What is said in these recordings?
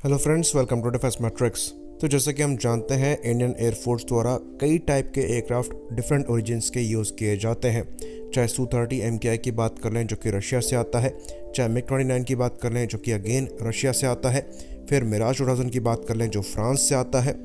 Hello friends, welcome to Defence Matrix. तो जैसे कि हम जानते हैं, इंडियन एयरफोर्स द्वारा कई टाइप के एयरक्राफ्ट डिफरेंट ओरिजिन्स के यूज़ किए जाते हैं। चाहे Su-30 MKI की बात कर लें जो कि रशिया से आता है, चाहे MiG-29 की बात कर लें जो कि अगेन रशिया से आता है, फिर मिराज 2000 की बात कर लें जो फ्रांस से आता है,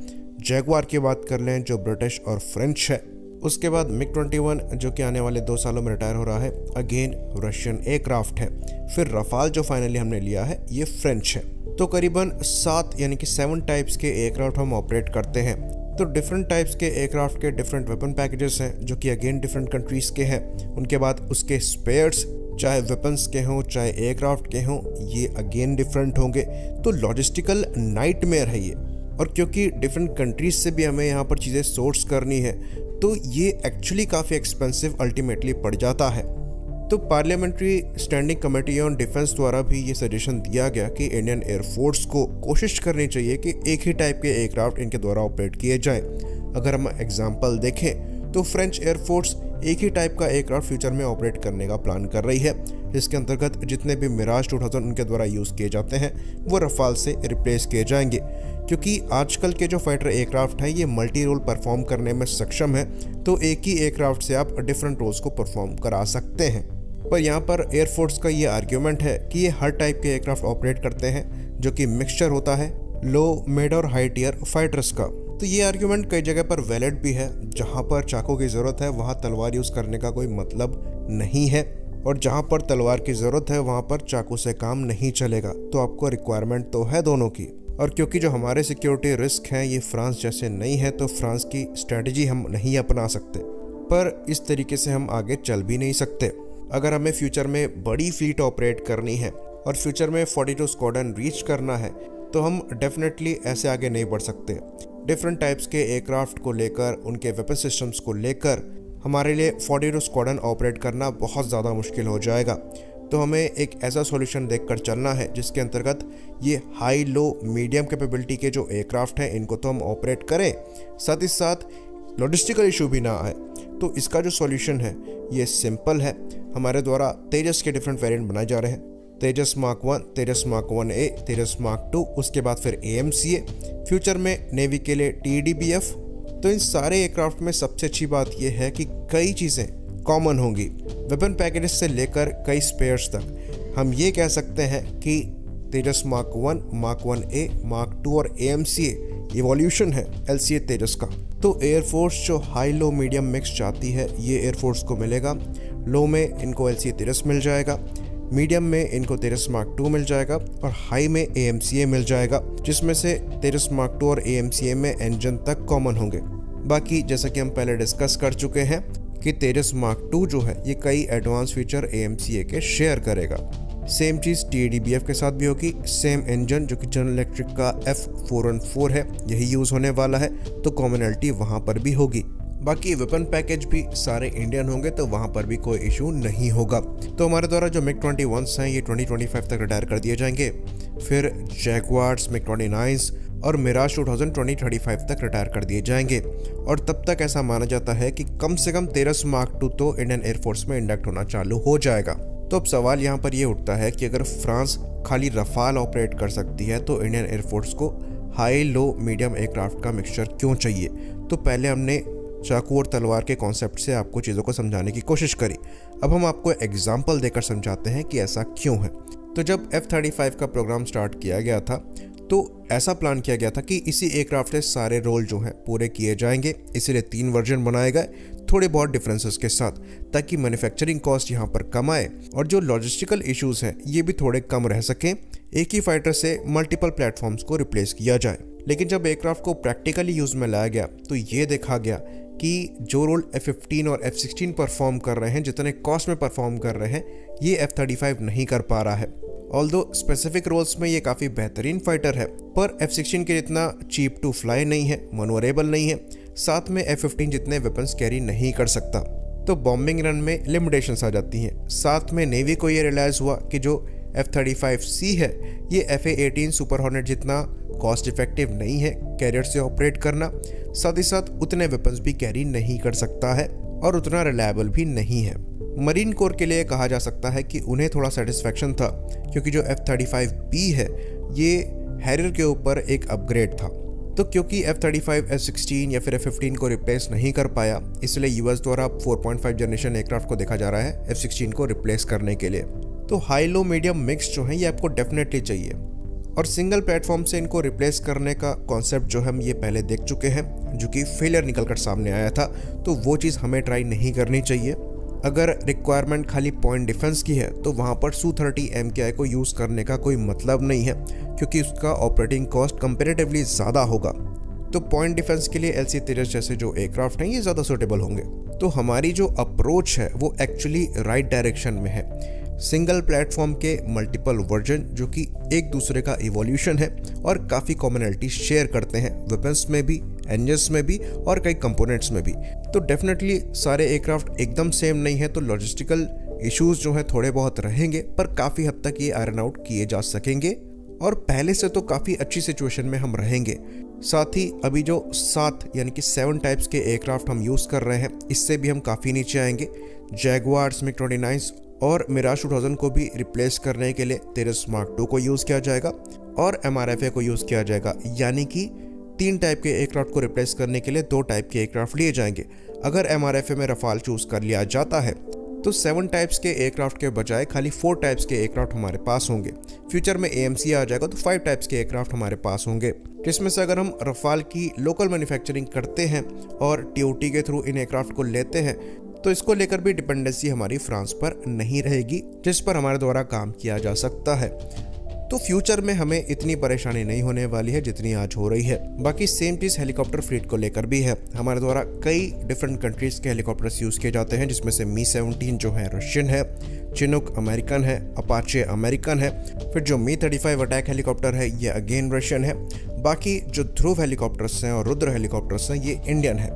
जैगवार की बात कर लें जो ब्रिटिश और फ्रेंच है, उसके बाद MiG-21 जो कि आने वाले 2 सालों में रिटायर हो रहा है, अगेन रशियन एयरक्राफ्ट है, फिर रफाल जो फाइनली हमने लिया है ये फ्रेंच है। तो करीबन 7 यानी कि 7 टाइप्स के एयरक्राफ्ट हम ऑपरेट करते हैं। तो डिफरेंट टाइप्स के एयरक्राफ्ट के डिफरेंट वेपन पैकेजेस हैं जो कि अगेन डिफरेंट कंट्रीज के हैं। उनके बाद उसके स्पेयर्स चाहे वेपन्स के हों चाहे एयरक्राफ्ट के हों, ये अगेन डिफरेंट होंगे। तो लॉजिस्टिकल नाइटमेयर है ये। और क्योंकि डिफरेंट कंट्रीज से भी हमें यहाँ पर चीज़ें सोर्स करनी है तो ये एक्चुअली काफ़ी एक्सपेंसिव अल्टीमेटली पड़ जाता है। तो parliamentary standing committee on defence द्वारा भी ये सजेशन दिया गया कि इंडियन एयरफोर्स को कोशिश करनी चाहिए कि एक ही टाइप के एयरक्राफ्ट इनके द्वारा ऑपरेट किए जाएं। अगर हम एग्जांपल देखें तो फ्रेंच एयरफोर्स एक ही टाइप का एयरक्राफ्ट फ्यूचर में ऑपरेट करने का प्लान कर रही है, जिसके अंतर्गत जितने भी मिराज 2000 उनके द्वारा यूज़ किए जाते हैं वो रफाल से रिप्लेस किए जाएंगे। क्योंकि आजकल के जो फाइटर एयरक्राफ्ट हैं ये मल्टी रोल परफॉर्म करने में सक्षम है, तो एक ही एयरक्राफ्ट से आप डिफरेंट रोल्स को परफॉर्म करा सकते हैं। पर यहाँ पर एयरफोर्स का ये आर्ग्यूमेंट है कि ये हर टाइप के एयरक्राफ्ट ऑपरेट करते हैं जो कि मिक्सचर होता है लो, मिड और हाई टियर फाइटर्स का। तो ये आर्ग्यूमेंट कई जगह पर वैलिड भी है। जहाँ पर चाकू की ज़रूरत है वहाँ तलवार यूज़ करने का कोई मतलब नहीं है, और जहाँ पर तलवार की ज़रूरत है वहाँ पर चाकू से काम नहीं चलेगा। तो आपको रिक्वायरमेंट तो है दोनों की। और क्योंकि जो हमारे सिक्योरिटी रिस्क हैं ये फ्रांस जैसे नहीं है, तो फ्रांस की स्ट्रेटजी हम नहीं अपना सकते। पर इस तरीके से हम आगे चल भी नहीं सकते। अगर हमें फ्यूचर में बड़ी फ्लीट ऑपरेट करनी है और फ्यूचर में 42 स्क्वाड्रन रीच करना है तो हम डेफिनेटली ऐसे आगे नहीं बढ़ सकते। डिफरेंट टाइप्स के एयरक्राफ्ट को लेकर, उनके वेपन सिस्टम्स को लेकर हमारे लिए 42 स्क्वाड्रन ऑपरेट करना बहुत ज़्यादा मुश्किल हो जाएगा। तो हमें एक ऐसा सॉल्यूशन देखकर चलना है जिसके अंतर्गत ये हाई, लो, मीडियम कैपेबिलिटी के जो एयरक्राफ्ट हैं इनको तो हम ऑपरेट करें, साथ ही साथ लॉजिस्टिकल इशू भी ना आए। तो इसका जो सॉल्यूशन है ये सिंपल है। हमारे द्वारा तेजस के डिफरेंट वेरिएंट बनाए जा रहे हैं, तेजस मार्क 1, तेजस मार्क 1A, तेजस मार्क 2, उसके बाद फिर AMCA, फ्यूचर में नेवी के लिए TDBF। तो इन सारे एयरक्राफ्ट में सबसे अच्छी बात यह है कि कई चीज़ें कॉमन होंगी, वेपन पैकेजेस से लेकर कई स्पेयर्स तक। हम ये कह सकते हैं कि तेजस मार्क 1, मार्क 1A, मार्क 2 और AMCA इवोल्यूशन है LCA तेजस का। तो एयरफोर्स जो हाई, लो, मीडियम मिक्स चाहती है ये एयरफोर्स को मिलेगा। लो में इनको LCA तेजस मिल जाएगा, मीडियम में इनको तेजस मार्क 2 मिल जाएगा और हाई में AMCA मिल जाएगा, जिसमें से तेजस मार्क 2 और AMCA में इंजन तक कॉमन होंगे। बाकी जैसा कि हम पहले डिस्कस कर चुके हैं कि तेजस मार्क 2 जो है ये कई एडवांस फीचर AMCA के शेयर करेगा। सेम चीज़ TDBF के साथ भी होगी। सेम इंजन जो कि जनरल इलेक्ट्रिक का F414 है यही यूज़ होने वाला है, तो कॉमनैलिटी वहाँ पर भी होगी। बाकी वेपन पैकेज भी सारे इंडियन होंगे तो वहाँ पर भी कोई इशू नहीं होगा। तो हमारे द्वारा जो MiG-21 हैं ये 2025 तक रिटायर कर दिए जाएंगे। फिर जैगवार्स, MiG-29 और मिराज 2000 2035 तक रिटायर कर दिए जाएंगे। और तब तक ऐसा माना जाता है कि कम से कम तेजस मार्क 2 तो इंडियन एयरफोर्स में इंडक्ट होना चालू हो जाएगा। तो अब सवाल यहाँ पर ये उठता है कि अगर फ्रांस खाली रफाल ऑपरेट कर सकती है तो इंडियन एयरफोर्स को हाई, लो, मीडियम एयरक्राफ्ट का मिक्सचर क्यों चाहिए। तो पहले हमने चाकू और तलवार के कॉन्सेप्ट से आपको चीज़ों को समझाने की कोशिश करी। अब हम आपको एग्जाम्पल देकर समझाते हैं कि ऐसा क्यों है। तो जब F-35 का प्रोग्राम स्टार्ट किया गया था तो ऐसा प्लान किया गया था कि इसी एयरक्राफ्ट से सारे रोल जो हैं पूरे किए जाएंगे, इसीलिए 3 वर्जन बनाए गए थोड़े बहुत डिफरेंसेस के साथ, ताकि मैन्युफैक्चरिंग कॉस्ट यहाँ पर कम आए और जो लॉजिस्टिकल इश्यूज हैं ये भी थोड़े कम रह सकें। एक ही फाइटर से मल्टीपल प्लेटफॉर्म्स को रिप्लेस किया जाए। लेकिन जब एयरक्राफ्ट को प्रैक्टिकली यूज़ में लाया गया तो ये देखा गया कि जो रोल F-15 और F-16 परफॉर्म कर रहे हैं, जितने कॉस्ट में परफॉर्म कर रहे हैं, ये F-35 नहीं कर पा रहा है। ऑल्दो स्पेसिफिक रोल्स में ये काफ़ी बेहतरीन फाइटर है, पर F-16 के जितना चीप टू फ्लाई नहीं है, मनोरेबल नहीं है, साथ में F-15 जितने वेपन्स कैरी नहीं कर सकता। तो बॉम्बिंग रन में लिमिटेशंस आ जाती हैं। साथ में नेवी को ये रियलाइज़ हुआ कि जो F-35C है ये FA-18 सुपर हॉर्नेट जितना कॉस्ट इफेक्टिव नहीं है कैरियर से ऑपरेट करना, साथ ही साथ उतने वेपन्स भी कैरी नहीं कर सकता है और उतना रिलायबल भी नहीं है। मरीन कोर के लिए कहा जा सकता है कि उन्हें थोड़ा सेटिस्फेक्शन था, क्योंकि जो F-35B है ये हैरियर के ऊपर एक अपग्रेड था। तो क्योंकि F-35, F-16 या फिर F-15 को रिप्लेस नहीं कर पाया, इसलिए यूएस द्वारा 4.5 जनरेशन एयरक्राफ्ट को देखा जा रहा है F-16 को रिप्लेस करने के लिए। तो हाई लो मीडियम मिक्स जो है ये आपको डेफिनेटली चाहिए, और सिंगल प्लेटफॉर्म से इनको रिप्लेस करने का कॉन्सेप्ट जो हम ये पहले देख चुके हैं, जो कि फेलियर निकल कर सामने आया था, तो वो चीज़ हमें ट्राई नहीं करनी चाहिए। अगर रिक्वायरमेंट खाली पॉइंट डिफेंस की है तो वहाँ पर Su-30 MKI को यूज़ करने का कोई मतलब नहीं है, क्योंकि उसका ऑपरेटिंग कॉस्ट कंपेरेटिवली ज़्यादा होगा। तो पॉइंट डिफेंस के लिए LC तेजस जैसे जो एयरक्राफ्ट हैं ये ज़्यादा सूटेबल होंगे। तो हमारी जो अप्रोच है वो एक्चुअली राइट डायरेक्शन में है। सिंगल प्लेटफॉर्म के मल्टीपल वर्जन जो कि एक दूसरे का इवोल्यूशन है और काफ़ी कॉमनैलिटी शेयर करते हैं, वेपन्स में भी, इंजन्स में भी और कई कंपोनेंट्स में भी। तो डेफिनेटली सारे एयरक्राफ्ट एकदम सेम नहीं है, तो लॉजिस्टिकल इश्यूज जो हैं थोड़े बहुत रहेंगे, पर काफ़ी हद तक ये आयरन आउट किए जा सकेंगे और पहले से तो काफ़ी अच्छी सिचुएशन में हम रहेंगे। साथ ही अभी जो 7 यानी कि 7 टाइप्स के एयरक्राफ्ट हम यूज़ कर रहे हैं, इससे भी हम काफ़ी नीचे आएंगे। जैगुआर, MiG-29 और मिराज 2000 को भी रिप्लेस करने के लिए तेजस मार्क 2 को यूज़ किया जाएगा और MRFA को यूज़ किया जाएगा, यानी कि 3 टाइप के एयरक्राफ्ट को रिप्लेस करने के लिए 2 टाइप के एयरक्राफ्ट लिए जाएंगे। अगर MRFA में रफाल चूज़ कर लिया जाता है तो 7 टाइप्स के एयरक्राफ्ट के बजाय खाली 4 टाइप्स के एयरक्राफ्ट हमारे पास होंगे। फ्यूचर में AMC आ जाएगा तो 5 टाइप्स के एयरक्राफ्ट हमारे पास होंगे, जिसमें से अगर हम रफाल की लोकल मैन्युफैक्चरिंग करते हैं और TOT के थ्रू इन एयरक्राफ्ट को लेते हैं, तो इसको लेकर भी डिपेंडेंसी हमारी फ्रांस पर नहीं रहेगी, जिस पर हमारे द्वारा काम किया जा सकता है। तो फ्यूचर में हमें इतनी परेशानी नहीं होने वाली है जितनी आज हो रही है। बाकी सेम चीज़ हेलीकॉप्टर फ्लीट को लेकर भी है। हमारे द्वारा कई डिफरेंट कंट्रीज़ के हेलीकॉप्टर्स यूज़ किए जाते हैं, जिसमें से Mi-17 जो है रशियन है, चिनूक अमेरिकन है, अपाचे अमेरिकन है, फिर जो Mi-35 अटैक हेलीकॉप्टर है ये अगेन रशियन है। बाकी जो ध्रुव हेलीकॉप्टर्स हैं और रुद्र हेलीकॉप्टर्स हैं ये इंडियन है।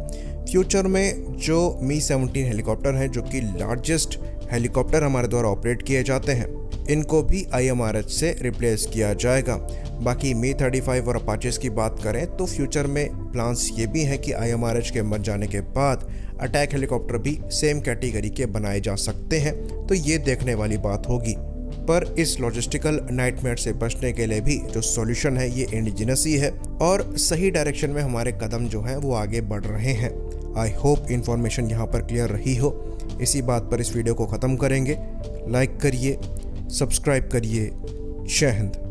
फ्यूचर में जो Mi-17 हेलीकॉप्टर हैं, जो कि लार्जेस्ट हेलीकॉप्टर हमारे द्वारा ऑपरेट किए जाते हैं, इनको भी IMRH से रिप्लेस किया जाएगा। बाकी Mi-35 और अपाचेस की बात करें तो फ्यूचर में प्लान्स ये भी हैं कि IMRH के मर जाने के बाद अटैक हेलीकॉप्टर भी सेम कैटेगरी के बनाए जा सकते हैं, तो ये देखने वाली बात होगी। पर इस लॉजिस्टिकल नाइटमेयर से बचने के लिए भी जो सॉल्यूशन है ये इंडिजिनस ही है और सही डायरेक्शन में हमारे कदम जो हैं वो आगे बढ़ रहे हैं। आई होप इन्फॉर्मेशन यहाँ पर क्लियर रही हो। इसी बात पर इस वीडियो को ख़त्म करेंगे। लाइक करिए, सब्सक्राइब करिए। जय हिंद।